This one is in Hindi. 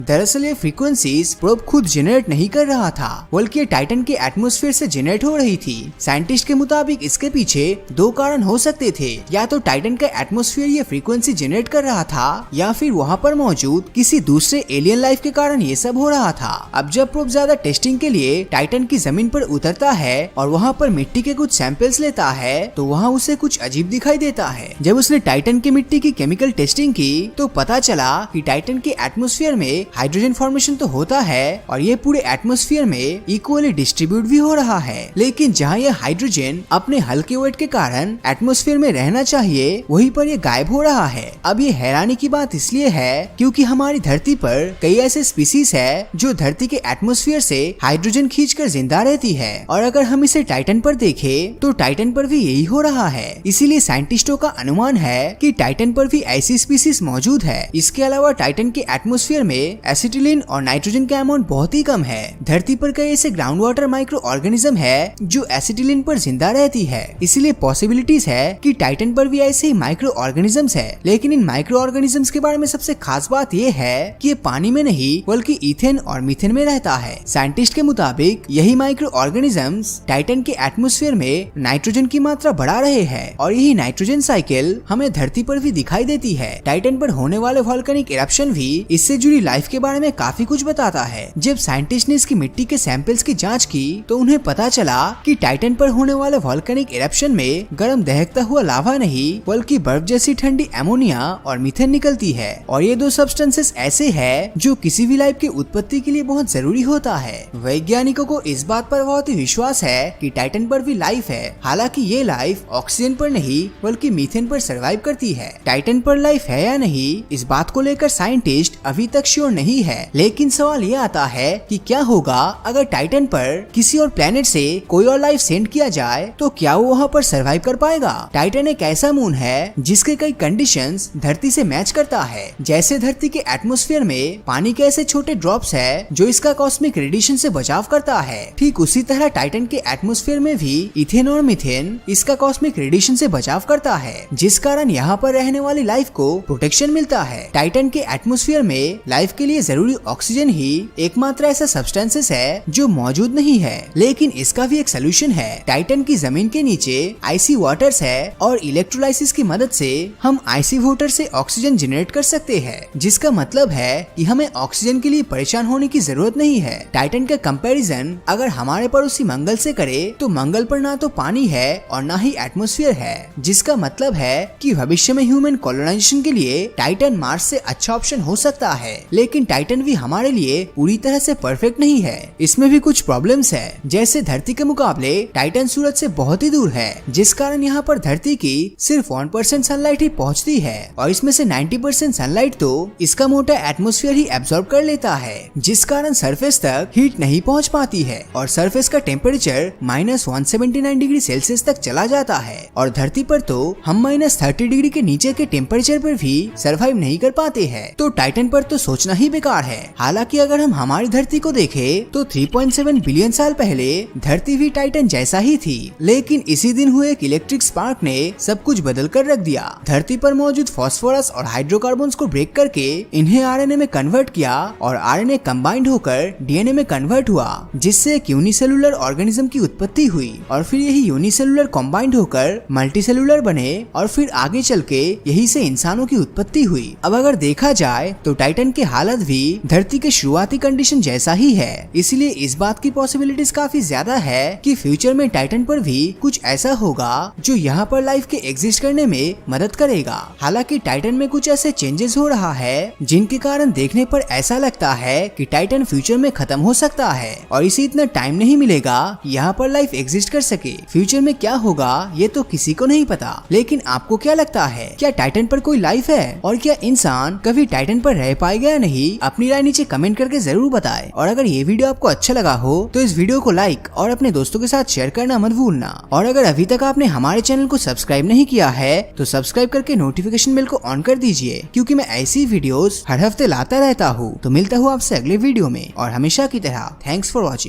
दरअसल ये फ्रीक्वेंसीज प्रोब खुद जनरेट नहीं कर रहा था, बल्कि ये टाइटन के एटमॉस्फेयर से जनरेट हो रही थी। साइंटिस्ट के मुताबिक इसके पीछे दो कारण हो सकते थे, या तो टाइटन का एटमॉस्फेयर ये फ्रीक्वेंसी जनरेट कर रहा था, या फिर वहाँ पर मौजूद किसी दूसरे एलियन लाइफ के कारण ये सब हो रहा था। अब जब प्रोब ज्यादा टेस्टिंग के लिए टाइटन की जमीन पर उतरता है और वहाँ पर मिट्टी के कुछ सैंपल्स लेता है, तो वहाँ उसे कुछ अजीब दिखाई देता है। जब उसने टाइटन की मिट्टी की केमिकल टेस्टिंग की तो पता चला कि टाइटन के एटमॉस्फेयर में हाइड्रोजन फॉर्मेशन तो होता है और ये पूरे एटमॉस्फेयर में इक्वली डिस्ट्रीब्यूट भी हो रहा है, लेकिन जहाँ ये हाइड्रोजन अपने हल्के वेट के कारण एटमॉस्फेयर में रहना चाहिए, वहीं पर ये गायब हो रहा है। अब ये हैरानी की बात इसलिए है क्योंकि हमारी धरती पर कई ऐसे स्पीसीज है जो धरती के एटमॉस्फेयर से हाइड्रोजन खींचकर जिंदा रहती है, और अगर हम इसे टाइटन पर देखें तो टाइटन पर भी यही हो रहा है। इसीलिए साइंटिस्टों का अनुमान है कि टाइटन पर भी ऐसी स्पीसीज मौजूद है। इसके अलावा टाइटन के एटमॉस्फेयर में एसिटिलीन और नाइट्रोजन का अमाउंट बहुत ही कम है। धरती पर कई ऐसे ग्राउंड वाटर माइक्रो ऑर्गेनिज्म है जो एसिटिलीन पर जिंदा रहती है, इसीलिए पॉसिबिलिटीज है कि टाइटन पर भी ऐसे ही माइक्रो ऑर्गेनिजम्स है। लेकिन इन माइक्रो ऑर्गेनिजम्स के बारे में सबसे खास बात ये है कि ये पानी में नहीं बल्कि ईथेन और मीथेन में रहता है। साइंटिस्ट के मुताबिक यही माइक्रो ऑर्गेनिजम्स टाइटन के एटमॉस्फेयर में नाइट्रोजन की मात्रा बढ़ा रहे हैं, और यही नाइट्रोजन साइकिल हमें धरती पर भी दिखाई देती है। टाइटन पर होने वाले वोल्केनिक इरप्शन भी इससे जुड़ी लाइफ के बारे में काफी कुछ बताता है। जब साइंटिस्ट ने इसकी मिट्टी के सैंपल्स की जांच की तो उन्हें पता चला कि टाइटन पर होने वाले वोल्केनिक इरप्शन में गर्म दहकता हुआ लावा नहीं बल्कि बर्फ जैसी ठंडी अमोनिया और मीथेन निकलती है, और ये दो सब्सटेंसेस ऐसे हैं जो किसी भी लाइफ की उत्पत्ति के लिए बहुत जरूरी होता है। वैज्ञानिकों को इस बात पर बहुत ही विश्वास है कि टाइटन पर भी लाइफ है, हालांकि ये लाइफ ऑक्सीजन पर नहीं बल्कि मीथेन पर सरवाइव करती है। टाइटन पर लाइफ है या नहीं, इस बात को लेकर साइंटिस्ट अभी तक श्योर नहीं है, लेकिन सवाल ये आता है कि क्या होगा अगर टाइटन पर किसी और प्लेनेट से कोई और लाइफ सेंड किया जाए, तो क्या वो वहाँ पर सरवाइव कर पाएगा। टाइटन एक ऐसा मून है जिसके कई कंडीशंस धरती से मैच करता है। जैसे धरती के एटमॉस्फेयर में पानी के ऐसे छोटे ड्रॉप्स है जो इसका कॉस्मिक रेडिएशन से बचाव करता है, ठीक उसी तरह टाइटन के एटमॉस्फेयर में भी इथेन और मीथेन इसका कॉस्मिक रेडिएशन से बचाव करता है, जिस कारण यहाँ पर रहने वाली लाइफ को प्रोटेक्शन मिलता है। टाइटन के एटमॉस्फेयर में लाइफ के लिए जरूरी ऑक्सीजन ही एकमात्र ऐसा सब्सटेंसेस है जो मौजूद नहीं है, लेकिन इसका भी एक सोल्यूशन है। टाइटन की जमीन के नीचे आइसी वाटर्स है और इलेक्ट्रोलाइसिस की मदद से हम आइसी वाटर से ऑक्सीजन जनरेट कर सकते हैं, जिसका मतलब है कि हमें ऑक्सीजन के लिए परेशान होने की जरूरत नहीं है। टाइटन का कंपैरिजन अगर हमारे पड़ोसी मंगल से करे तो मंगल पर ना तो पानी है और ना ही एटमॉस्फेयर है, जिसका मतलब है कि भविष्य में ह्यूमन कॉलोनाइजेशन के लिए टाइटन मार्स से अच्छा ऑप्शन हो सकता है। लेकिन टाइटन भी हमारे लिए पूरी तरह से परफेक्ट नहीं है, इसमें भी कुछ प्रॉब्लम्स है। जैसे धरती के मुकाबले टाइटन सूरज से बहुत ही दूर है, जिस कारण यहाँ पर धरती की सिर्फ 1% सनलाइट ही पहुँचती है, और इसमें से 90% सनलाइट तो इसका मोटा एटमॉस्फेयर ही एब्सॉर्ब कर लेता है, जिस कारण सरफेस तक हीट नहीं पहुँच पाती है और सरफेस का टेम्परेचर -179 डिग्री सेल्सियस तक चला जाता है। और धरती पर तो हम -30 डिग्री के नीचे के टेम्परेचर पर भी सरवाइव नहीं कर पाते हैं, तो टाइटन पर तो सोचना ही बेकार है। हालांकि अगर हम हमारी धरती को देखें तो 3.7 बिलियन साल पहले धरती भी टाइटन जैसा ही थी, लेकिन इसी दिन हुए एक इलेक्ट्रिक स्पार्क ने सब कुछ बदल कर रख दिया। धरती पर मौजूद फास्फोरस और हाइड्रोकार्बन्स को ब्रेक करके इन्हें आरएनए में कन्वर्ट किया, और आरएनए कंबाइंड होकर डीएनए में कन्वर्ट हुआ, जिससे एक यूनिसेलुलर ऑर्गेनिज्म की उत्पत्ति हुई, और फिर यही यूनिसेलुलर कंबाइंड होकर मल्टीसेलुलर बने, और फिर आगे चल के यही से इंसानों की उत्पत्ति हुई। अब अगर देखा जाए तो टाइटन की हालत भी धरती के शुरुआती कंडीशन जैसा ही है, इसलिए इस बात की पॉसिबिलिटीज काफी ज्यादा है कि फ्यूचर में टाइटन पर भी कुछ ऐसा होगा जो यहाँ पर लाइफ के एग्जिस्ट करने में मदद करेगा। हालांकि टाइटन में कुछ ऐसे चेंजेस हो रहा है जिनके कारण देखने पर ऐसा लगता है कि टाइटन फ्यूचर में खत्म हो सकता है, और इसे इतना टाइम नहीं मिलेगा कि यहाँ पर लाइफ एग्जिस्ट कर सके। फ्यूचर में क्या होगा ये तो किसी को नहीं पता, लेकिन आपको क्या लगता है, क्या टाइटन पर कोई लाइफ है, और क्या इंसान कभी टाइटन पर रह पाएगा या नहीं? अपनी राय नीचे कमेंट करके जरूर बताएं। और अगर ये वीडियो आपको अच्छा लगा हो तो इस वीडियो को लाइक और अपने दोस्तों के साथ शेयर करना मत भूलना। और अगर अभी तक आपने हमारे चैनल को सब्सक्राइब नहीं किया है तो सब्सक्राइब करके नोटिफिकेशन बेल को ऑन कर दीजिए, क्योंकि मैं ऐसी वीडियोस हर हफ्ते लाता रहता हूँ। तो मिलता हूँ आपसे अगले वीडियो में, और हमेशा की तरह थैंक्स फॉर वॉचिंग।